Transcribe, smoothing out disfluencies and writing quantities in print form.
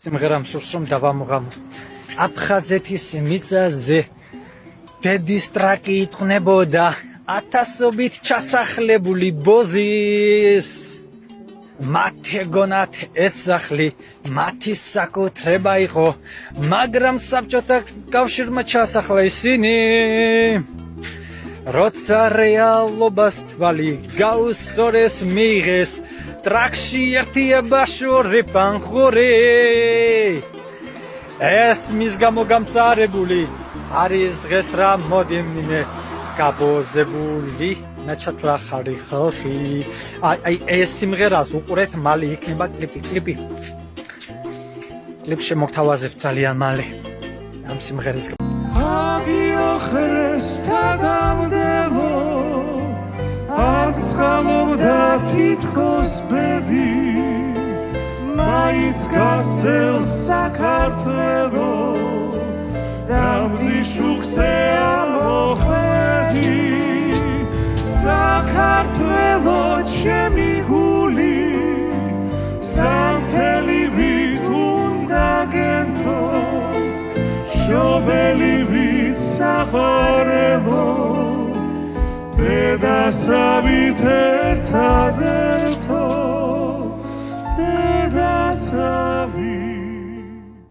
სიმღერამ სურს რომ დავამღამო აფხაზეთის მიწაზე დედის ტრაკი იტყნებოდა ათასობით ჩასახლებული ბოზის მათე გონათ ეს სახლი მათი საკუთრება იყო მაგრამ საბჭოთა კავშირმა ჩასახლა ისინი როცა რეალობას თვალი გაუსწორეს მიიღეს ტრაქში ერთია შორი პანხური ეს მის გამო გამწარებული არის დღეს რა მოდიმინე გაბოზებული ნაჩათლა ხარი ხალხი აი ეს სიმღერას უყურეთ მალე იქნება კლიპი კლიპში მოგთავაზებ ძალიან მალე ამ სიმღერის აგიოხრეს თადამდელო არ წყალობდა თითქოს ბედი მაინც გასცელს საქართველო დამზის შუქზე ამოხედი საქართველო ჩემი გული სანთელივით უნდა გენთოს შობელივით საყარელო დედასავით ერთადერთო დედასავით